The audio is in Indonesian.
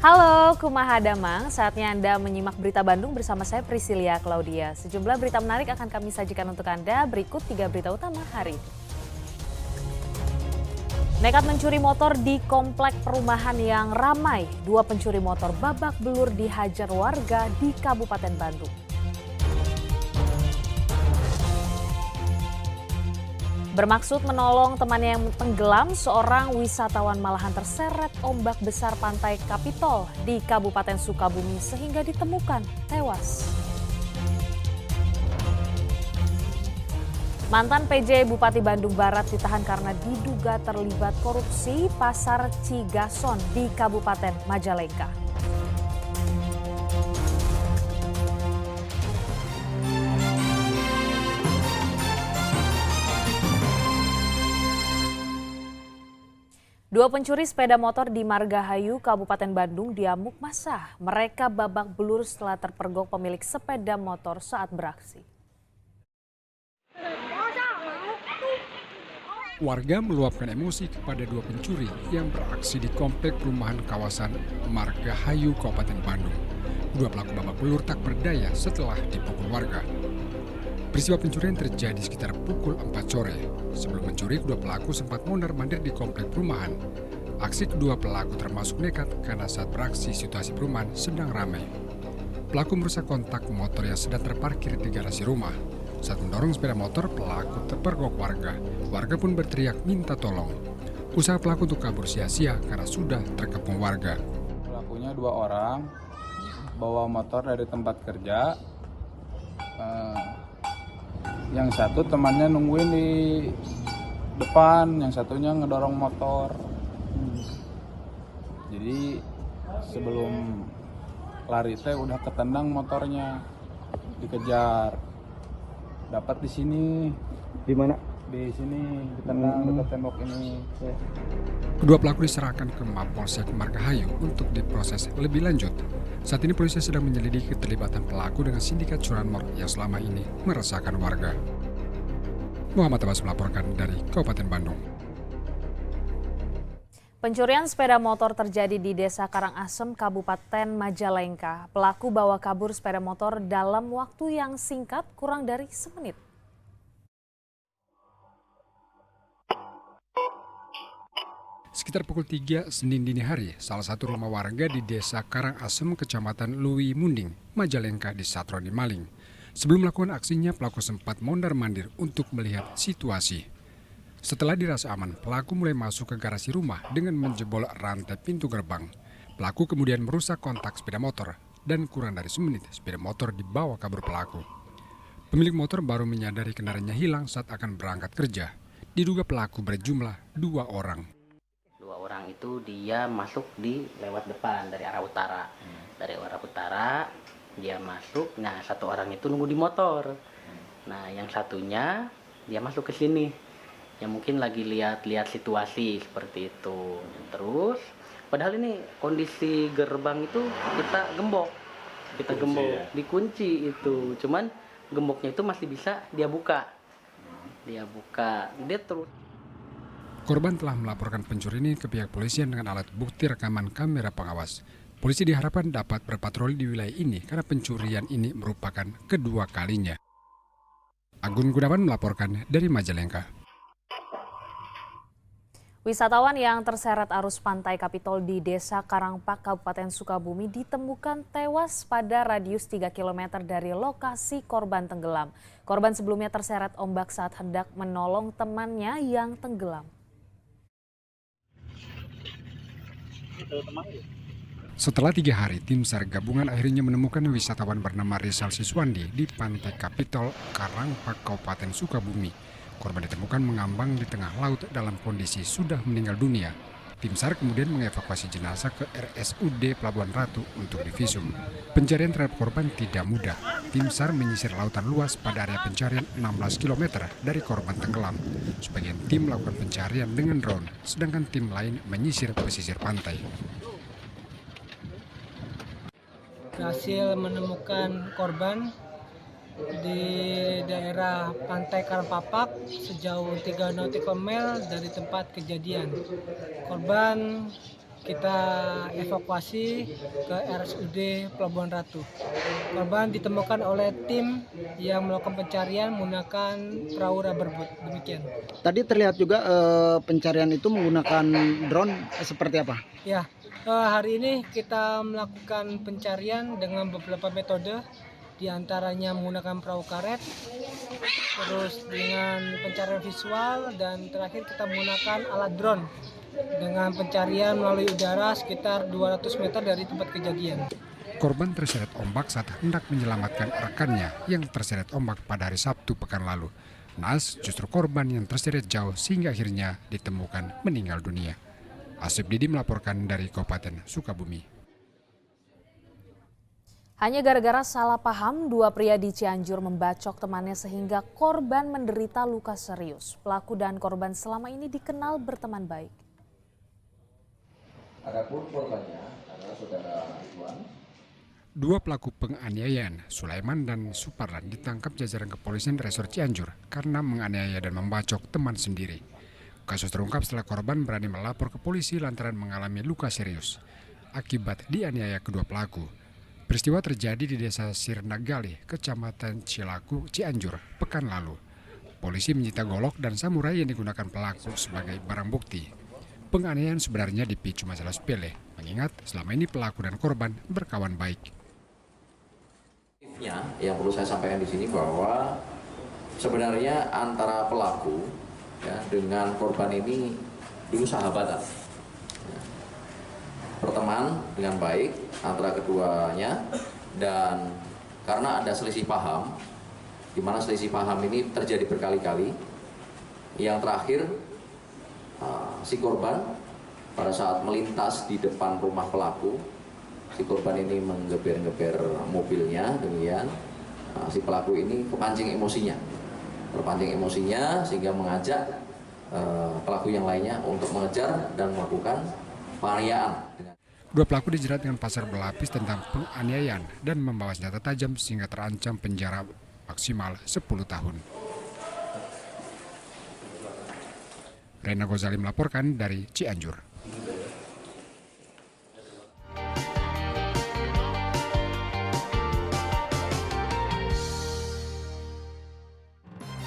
Halo, Kumaha Damang. Saatnya Anda menyimak berita Bandung bersama saya Priscilia Claudia. Sejumlah berita menarik akan kami sajikan untuk Anda. Berikut 3 berita utama hari ini. Nekat mencuri motor di komplek perumahan yang ramai. 2 pencuri motor babak belur dihajar warga di Kabupaten Bandung. Bermaksud menolong temannya yang tenggelam, seorang wisatawan malahan terseret ombak besar pantai Kapitol di Kabupaten Sukabumi sehingga ditemukan tewas. Mantan PJ Bupati Bandung Barat ditahan karena diduga terlibat korupsi Pasar Cigason di Kabupaten Majalengka. Dua pencuri sepeda motor di Margahayu, Kabupaten Bandung diamuk massa. Mereka babak belur setelah terpergok pemilik sepeda motor saat beraksi. Warga meluapkan emosi kepada dua pencuri yang beraksi di komplek perumahan kawasan Margahayu, Kabupaten Bandung. Dua pelaku babak belur tak berdaya setelah dipukul warga. Peristiwa pencurian terjadi sekitar pukul 4 sore. Sebelum mencuri, kedua pelaku sempat mondar-mandir di komplek perumahan. Aksi kedua pelaku termasuk nekat karena saat beraksi situasi perumahan sedang ramai. Pelaku merusak kontak motor yang sedang terparkir di garasi rumah. Saat mendorong sepeda motor, pelaku terpergok warga. Warga pun berteriak minta tolong. Usaha pelaku untuk kabur sia-sia karena sudah terkepung warga. Pelakunya 2 orang, bawa motor dari tempat kerja. Yang satu temannya nungguin di depan, yang satunya ngedorong motor. Jadi sebelum lari teh udah ketendang motornya, dikejar. Dapat di sini. Di mana? Di sini, ditendang dekat tembok ini. Kedua pelaku diserahkan ke Mapolsek Margahayu untuk diproses lebih lanjut. Saat ini polisi sedang menyelidiki keterlibatan pelaku dengan sindikat curanmor yang selama ini meresahkan warga. Muhammad Abbas melaporkan dari Kabupaten Bandung. Pencurian sepeda motor terjadi di Desa Karangasem, Kabupaten Majalengka. Pelaku bawa kabur sepeda motor dalam waktu yang singkat, kurang dari semenit. Sekitar pukul 3 Senin dini hari, salah satu rumah warga di Desa Karangasem, Kecamatan Lui Munding, Majalengka disatroni maling. Sebelum melakukan aksinya, pelaku sempat mondar-mandir untuk melihat situasi. Setelah dirasa aman, pelaku mulai masuk ke garasi rumah dengan menjebol rantai pintu gerbang. Pelaku kemudian merusak kontak sepeda motor dan kurang dari semenit sepeda motor dibawa kabur pelaku. Pemilik motor baru menyadari kendaraannya hilang saat akan berangkat kerja. Diduga pelaku berjumlah 2 orang. 2 orang itu dia masuk di lewat depan dari arah utara. Dari arah utara dia masuk. Nah, 1 orang itu nunggu di motor. Nah, yang satunya dia masuk ke sini. Ya mungkin lagi lihat situasi seperti itu. Terus padahal ini kondisi gerbang itu kita gembok. Dikunci itu. Cuman gemboknya itu masih bisa dia buka. Dia terus. Korban telah melaporkan pencuri ini ke pihak polisian dengan alat bukti rekaman kamera pengawas. Polisi diharapkan dapat berpatroli di wilayah ini karena pencurian ini merupakan kedua kalinya. Agun Gunawan melaporkan dari Majalengka. Wisatawan yang terseret arus pantai Kapitol di Desa Karangpak, Kabupaten Sukabumi ditemukan tewas pada radius 3 km dari lokasi korban tenggelam. Korban sebelumnya terseret ombak saat hendak menolong temannya yang tenggelam. Setelah 3 hari, tim SAR gabungan akhirnya menemukan wisatawan bernama Rizal Siswandi di Pantai Kapitol, Karangpak, Kabupaten Sukabumi. Korban ditemukan mengambang di tengah laut dalam kondisi sudah meninggal dunia. Tim SAR kemudian mengevakuasi jenazah ke RSUD Pelabuhan Ratu untuk divisum. Pencarian terhadap korban tidak mudah. Tim SAR menyisir lautan luas pada area pencarian 16 km dari korban tenggelam. Sebagian tim melakukan pencarian dengan drone, sedangkan tim lain menyisir pesisir pantai. Berhasil menemukan korban di daerah Pantai Karangpapak sejauh 3 nautical mile dari tempat kejadian. Korban kita evakuasi ke RSUD Pelabuhan Ratu. Korban ditemukan oleh tim yang melakukan pencarian menggunakan perahu rubberboat. Demikian. Tadi terlihat juga pencarian itu menggunakan drone seperti apa? Ya, hari ini kita melakukan pencarian dengan beberapa metode, diantaranya menggunakan perahu karet, terus dengan pencarian visual, dan terakhir kita menggunakan alat drone dengan pencarian melalui udara sekitar 200 meter dari tempat kejadian. Korban terseret ombak saat hendak menyelamatkan rekannya yang terseret ombak pada hari Sabtu pekan lalu. Naas justru korban yang terseret jauh sehingga akhirnya ditemukan meninggal dunia. Asep Didi melaporkan dari Kabupaten Sukabumi. Hanya gara-gara salah paham, dua pria di Cianjur membacok temannya sehingga korban menderita luka serius. Pelaku dan korban selama ini dikenal berteman baik. Adapun korbannya adalah saudara Ridwan. Dua pelaku penganiayaan, Sulaiman dan Suparlan, ditangkap jajaran kepolisian Resor Cianjur karena menganiaya dan membacok teman sendiri. Kasus terungkap setelah korban berani melapor ke polisi lantaran mengalami luka serius akibat dianiaya kedua pelaku. Peristiwa terjadi di Desa Sirnagali, Kecamatan Cilaku, Cianjur, pekan lalu. Polisi menyita golok dan samurai yang digunakan pelaku sebagai barang bukti. Penganiayaan sebenarnya dipicu masalah sepele, mengingat selama ini pelaku dan korban berkawan baik. Yang perlu saya sampaikan di sini bahwa sebenarnya antara pelaku dengan korban ini dulu sahabatan, berteman dengan baik antara keduanya, dan karena ada selisih paham, di mana selisih paham ini terjadi berkali-kali. Yang terakhir, si korban pada saat melintas di depan rumah pelaku, si korban ini menggeber-geber mobilnya, demikian si pelaku ini terpancing emosinya sehingga mengajak pelaku yang lainnya untuk mengejar dan melakukan penganiayaan. Dua pelaku dijerat dengan pasal berlapis tentang penganiayaan dan membawa senjata tajam sehingga terancam penjara maksimal 10 tahun. Rena Gozali melaporkan dari Cianjur.